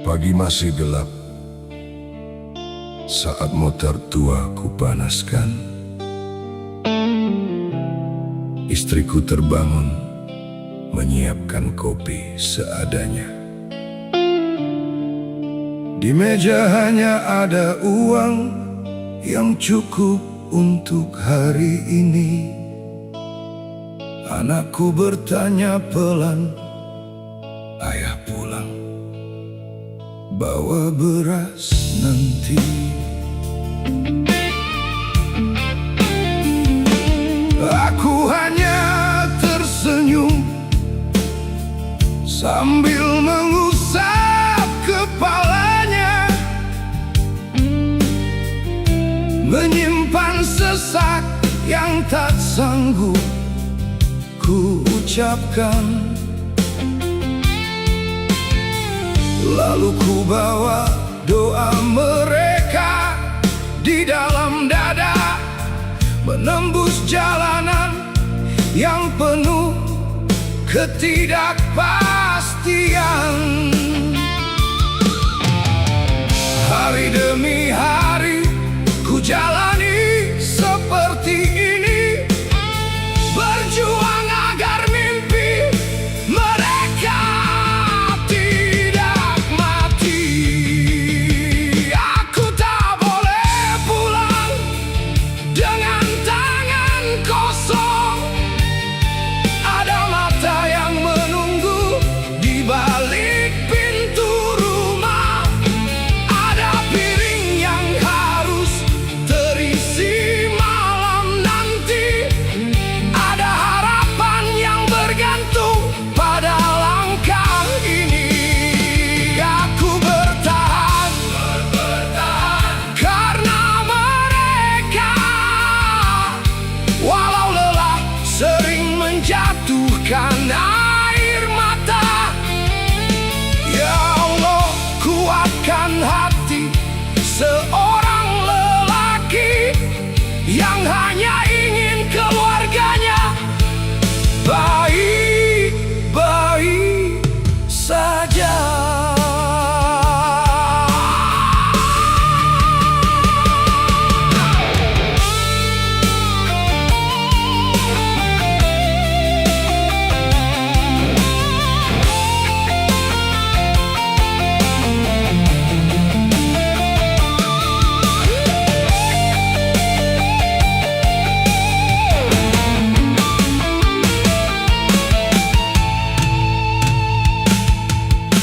Pagi masih gelap saat motor tua kupanaskan. Istriku terbangun menyiapkan kopi seadanya. Di meja hanya ada uang yang cukup untuk hari ini. Anakku bertanya pelan, "Ayah pulang, bawa beras nanti." Aku hanya tersenyum sambil mengusap kepalanya, menyimpan sesak yang tak sanggup ku ucapkan. Lalu ku bawa doa mereka di dalam dada, menembus jalanan yang penuh ketidakpastian. Hari demi hari ku jalani seperti ini, berjuang agar mimpi mereka tidak mati. Aku tak boleh pulang dengan tangan kosong. Ada mata yang menunggu di balik pintu rumah. Ada piring yang harus terisi malam nanti. Ada harapan yang bergantung pada langkah ini. Aku bertahan karena mereka, walau lelah sering menjatuhkan air mata. Ya Allah, kuatkan hati seorang lelaki yang hanya ingin keluarganya baik-baik saja.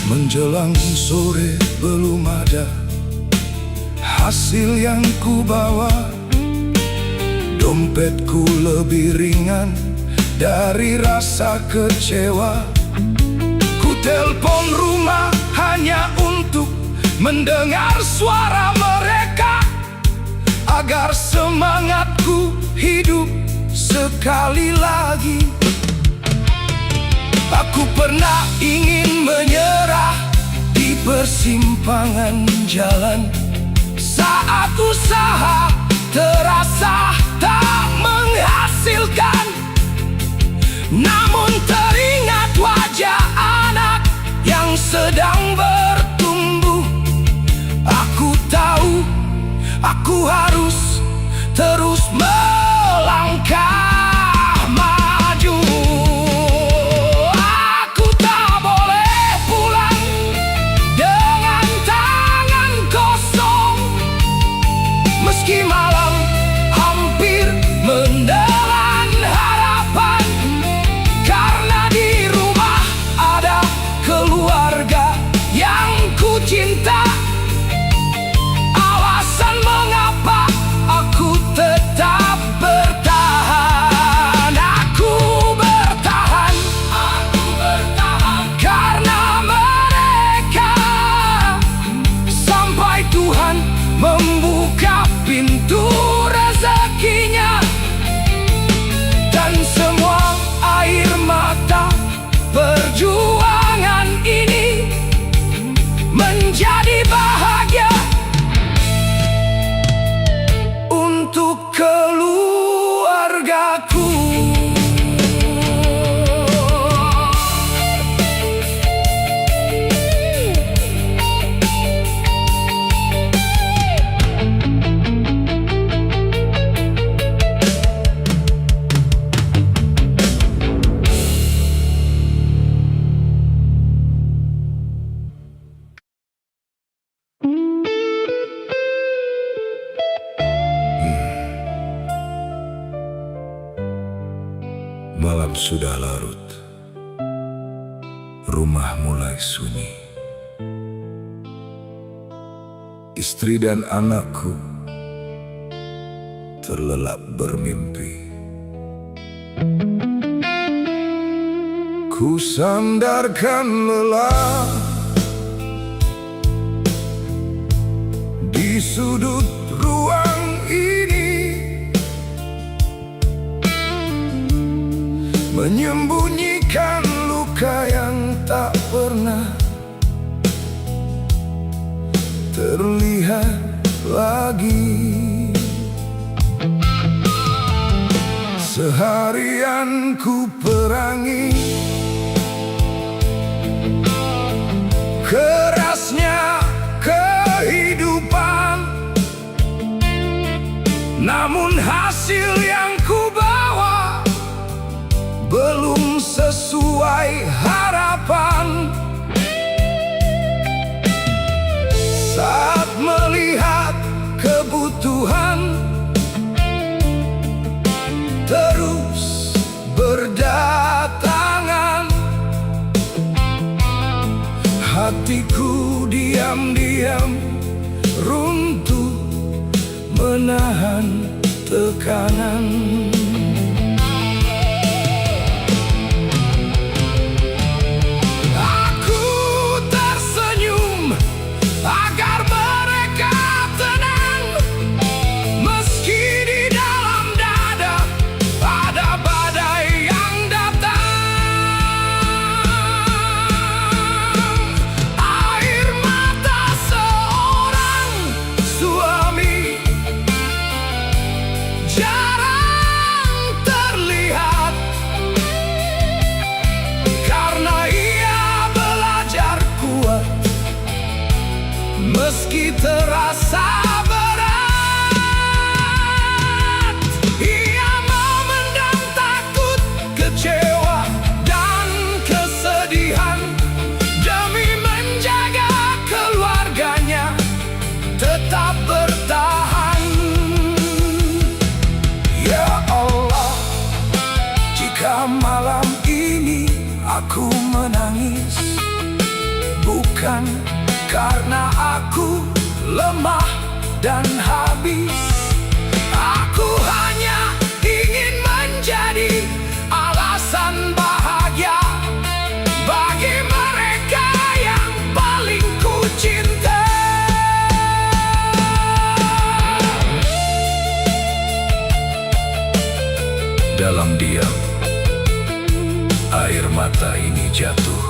Menjelang sore belum ada hasil yang ku bawa. Dompetku lebih ringan dari rasa kecewa. Ku telepon rumah hanya untuk mendengar suara mereka, agar semangatku hidup sekali lagi. Aku pernah ingin menyerah di persimpangan jalan, saat usaha terasa tak menghasilkan. Namun teringat wajah anak yang sedang bertumbuh. Aku tahu aku harus terus melangkah maju. Aku tak boleh pulang dengan tangan kosong, meski malam hampir menelan harapan. Karena di rumah ada keluarga yang ku cinta. Alasan mengapa aku tetap sudah larut, rumah mulai sunyi. Istri dan anakku terlelap bermimpi. Ku sandarkan lelah di sudut ruang ini, menyembunyikan luka yang tak pernah terlihat lagi. Seharian ku perangi kerasnya kehidupan, namun hasil yang ku bawa belum sesuai harapan. Saat melihat kebutuhan terus berdatangan, hatiku diam-diam runtuh menahan tekanan. Aku tersenyum agar mereka tenang, meski di dalam dada ada badai yang datang. Air mata seorang suami jarang terlihat, karena ia belajar kuat meski terasa berat. Ia memendam takut, kecewa, dan kesedihan demi menjaga keluarganya tetap bertahan. Ya Allah, jika malam ini aku menangis, bukan karena aku lemah dan habis. Aku hanya ingin menjadi alasan bahagia bagi mereka yang paling ku cinta. Dalam diam, air mata ini jatuh,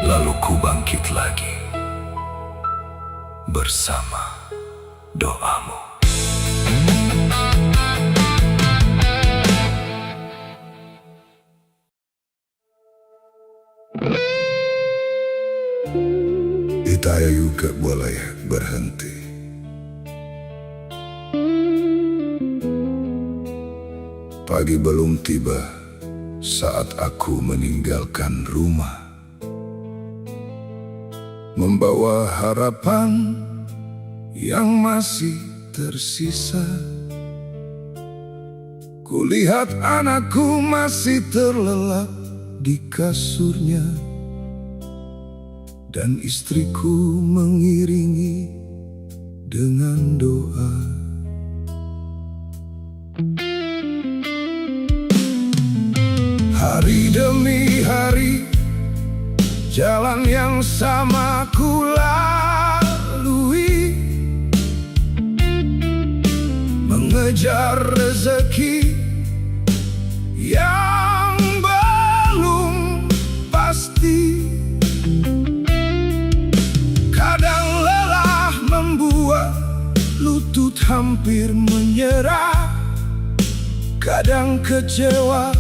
lalu ku bangkit lagi bersama doamu. Itaya juga boleh berhenti. Pagi belum tiba saat aku meninggalkan rumah, membawa harapan yang masih tersisa. Kulihat anakku masih terlelap di kasurnya, dan istriku mengiringi dengan doa. Hari demi hari, jalan yang sama ku lalui, mengejar rezeki yang belum pasti. Kadang lelah membuat lutut hampir menyerah, kadang kecewa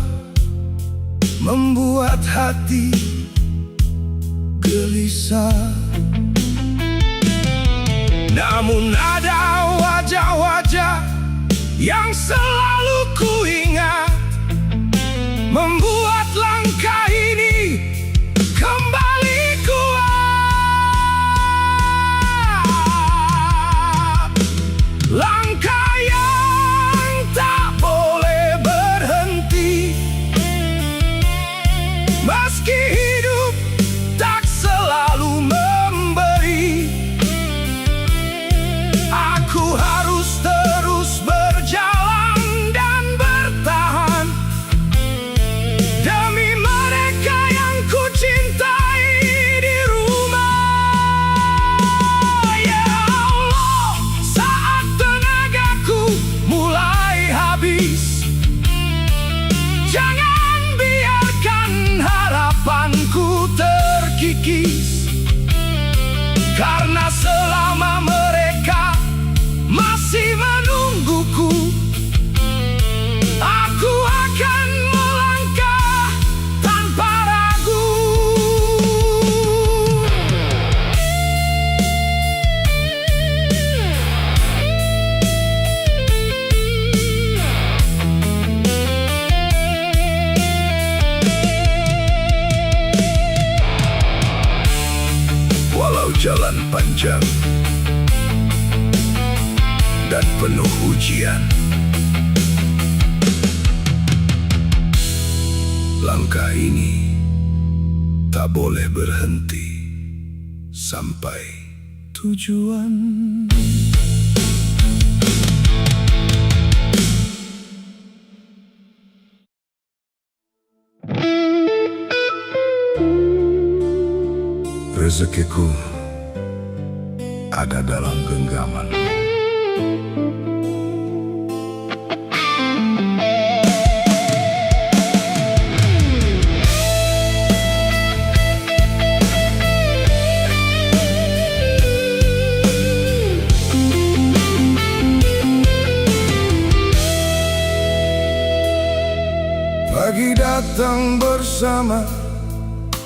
membuat hati gelisah. Namun ada wajah-wajah yang selalu ku ingat, membuat langkah ini kembali kuat. Langkah yang tak boleh panjang dan penuh ujian. Langkah ini tak boleh berhenti sampai tujuan. Rezekiku ada dalam genggaman. Pagi datang bersama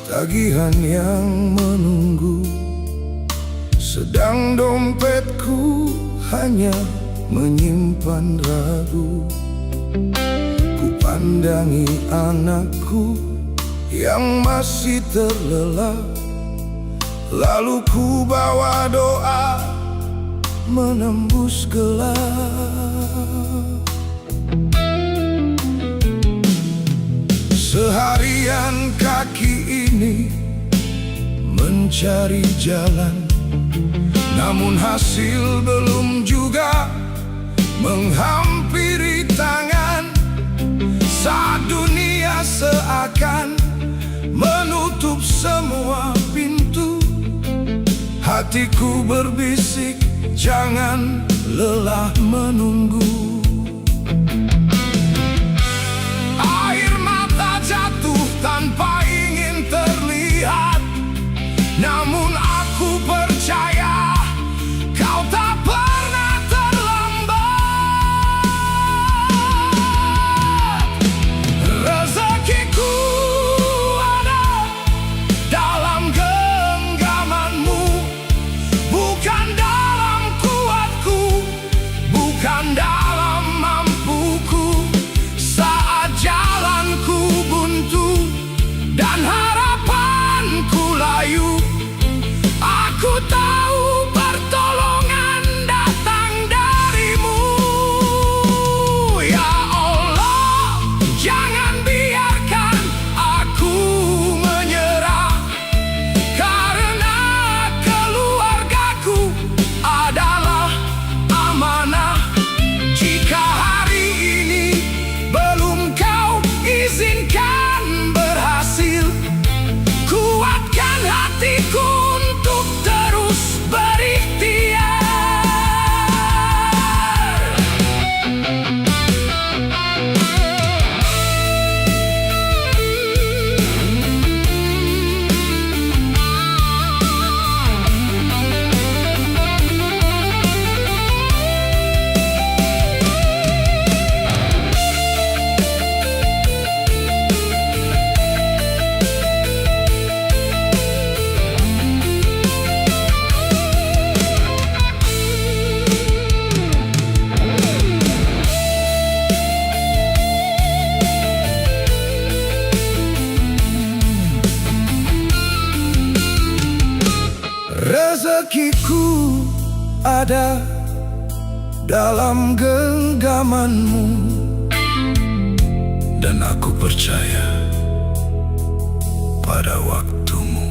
tagihan yang menunggu, sedang dompetku hanya menyimpan ragu. Ku pandangi anakku yang masih terlelap, lalu ku bawa doa menembus gelap. Seharian kaki ini mencari jalan, namun hasil belum juga menghampiri tangan. Saat dunia seakan menutup semua pintu, hatiku berbisik, jangan lelah menunggu. Tanpa ingin terlihat, namun aku percaya kau tak pernah terlambat. Rezekiku ada dalam genggamanmu, bukan dalam kuatku, bukan dalam mampuku. Saat jalanku buntu dan harapanku layu, aku tahu pertolongan datang darimu. Ya Allah, jangan biarkan aku menyerah, karena keluargaku adalah amanah. Jika hari ini belum kau izinkan berhasil, kuatkan hatiku untuk terus berikhtiar. Rezekiku ada dalam genggamanmu, dan aku percaya pada waktumu.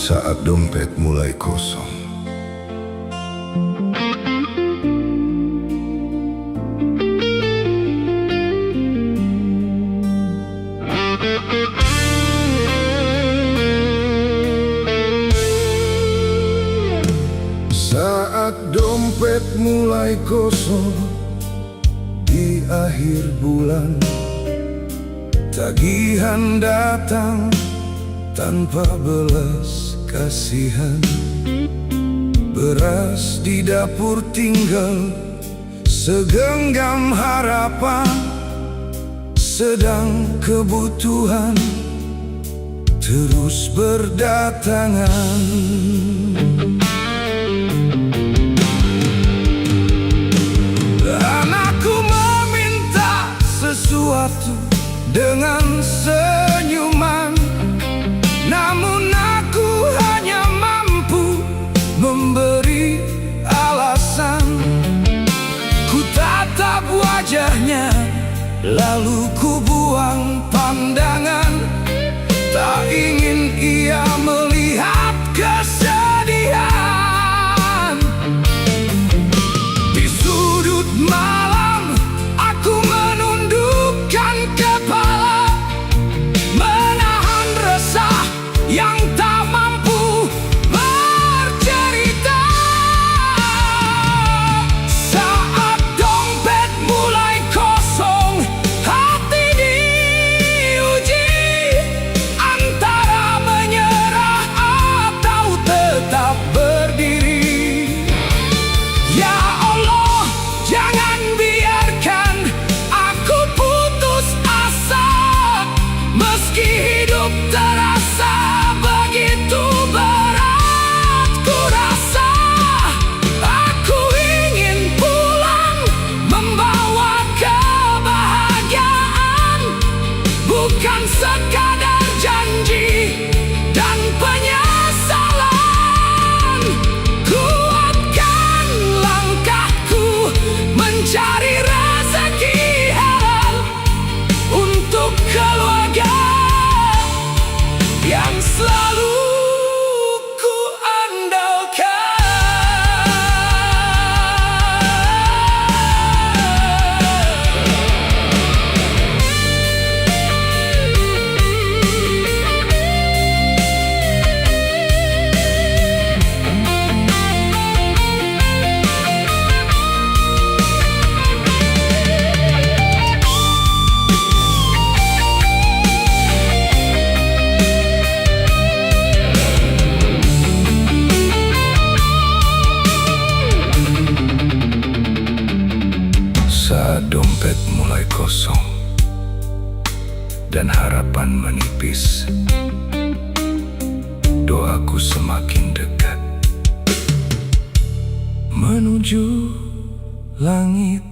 Saat dompet mulai kosong, saat dompet mulai kosong di akhir bulan, tagihan datang tanpa belas kasihan. Beras di dapur tinggal segenggam harapan, sedang kebutuhan terus berdatangan. sesuatu dengan senyuman, namun aku hanya mampu memberi alasan. Ku tatap wajahnya, lalu ku buang pandangan. Tak ingin ia melihat kesedihan. Di sudut malam aku menundukkan kepala, menahan resah yang tak mampu bercerita. Saat dompet mulai kosong, hati diuji antara menyerah atau tetap berdiri. Ya Allah, jangan biarkan aku putus asa, meski hidup terasa begitu berat. Ku rasa aku ingin pulang membawa kebahagiaan, bukan sekadar janji dan penyesalan. Kuatkan langkahku mencari rezeki halal untuk keluarga yang selalu ku andalkan. Saat dompet mulai kosong dan harapan menipis, doaku semakin dekat menuju langit.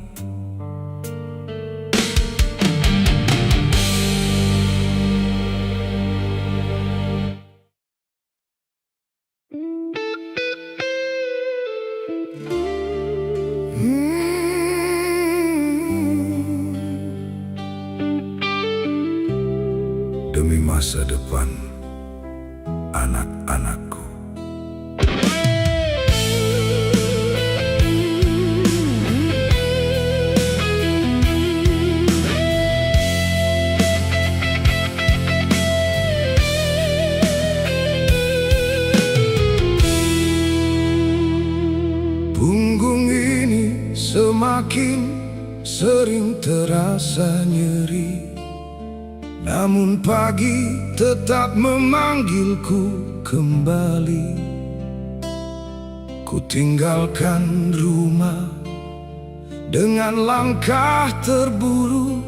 Demi masa depan anak-anakku. Punggung ini semakin sering terasa nyeri, namun pagi tetap memanggilku kembali. Ku tinggalkan rumah dengan langkah terburu,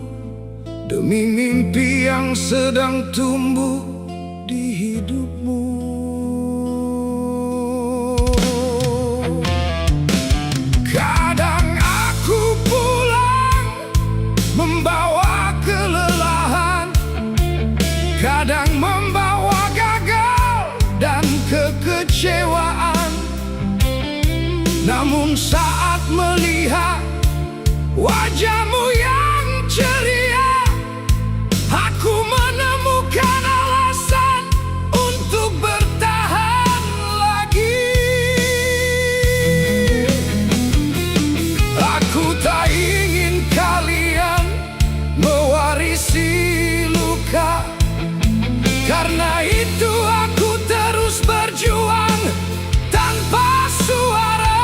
demi mimpi yang sedang tumbuh di hidupmu. Kadang aku pulang membawa kelelahan, kadang membawa gagal dan kekecewaan. Namun saat melihat wajahmu yang ceria, aku menemukan alasan untuk bertahan lagi. Aku tak ingin kalian mewarisi luka, karena itu aku terus berjuang tanpa suara.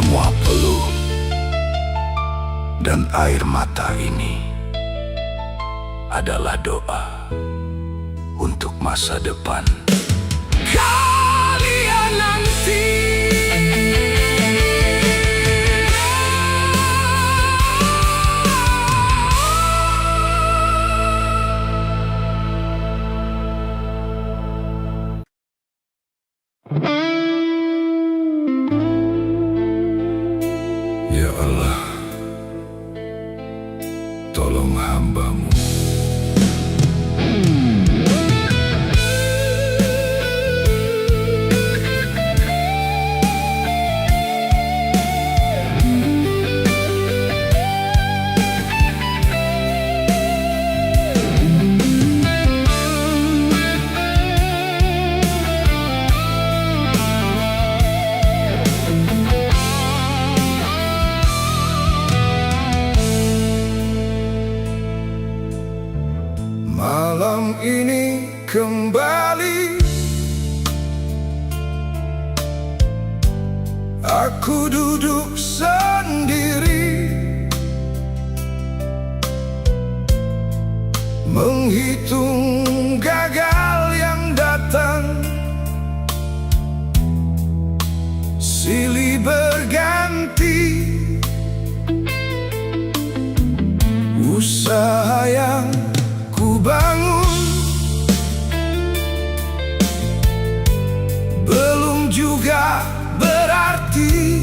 Semua peluh dan air mata ini adalah doa untuk masa depan kalian nanti. Ya Allah, tolong hamba-Mu. Malam ini kembali aku duduk sendiri, menghitung gagal yang datang, silih berganti. Usaha yang ku bangun belum juga berarti,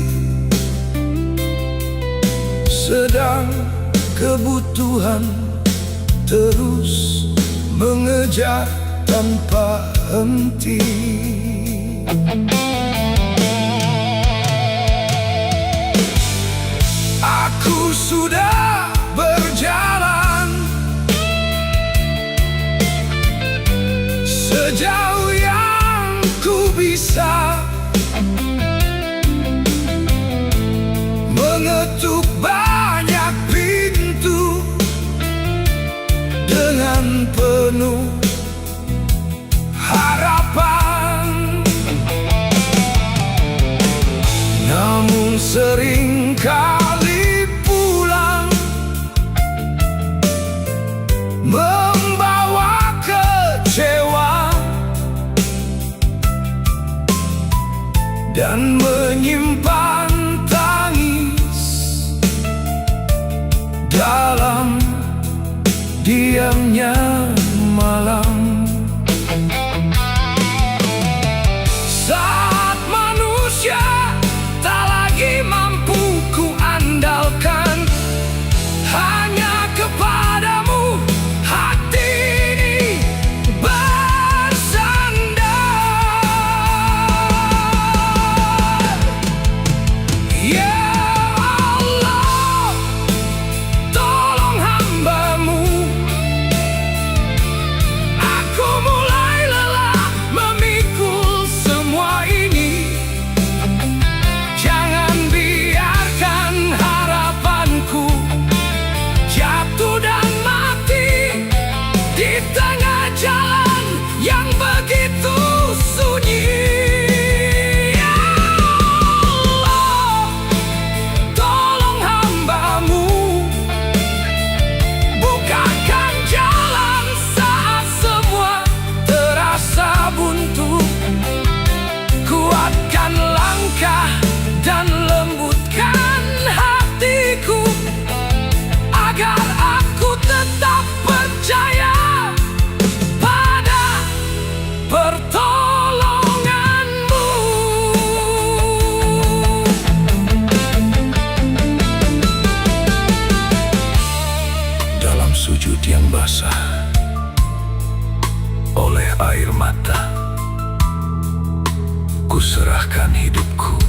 sedang kebutuhan terus mengejar tanpa henti. Aku sudah berjalan sejauh yang ku bisa, mengetuk banyak pintu dengan penuh harapan. Namun sering kali pulang membawa kecewa dan menyimpan tangis dalam diamnya malam. Saat manusia tak lagi mampu ku andalkan, hanya kepadamu hati ini bersandar. Ya Allah, tolong hamba-Mu. Aku mulai lelah memikul semua ini. Jangan biarkan harapanku jatuh dan mati di tengah jalan yang begitu sunyi. Ya Allah, tolong hamba-Mu. Bukakan jalan saat semua terasa buntu. Kuatkan langkah dan lembutkan hatiku, agar aku tetap percaya pada pertolongan-Mu. Dalam sujud yang basah oleh air mata, ku serahkan hidupku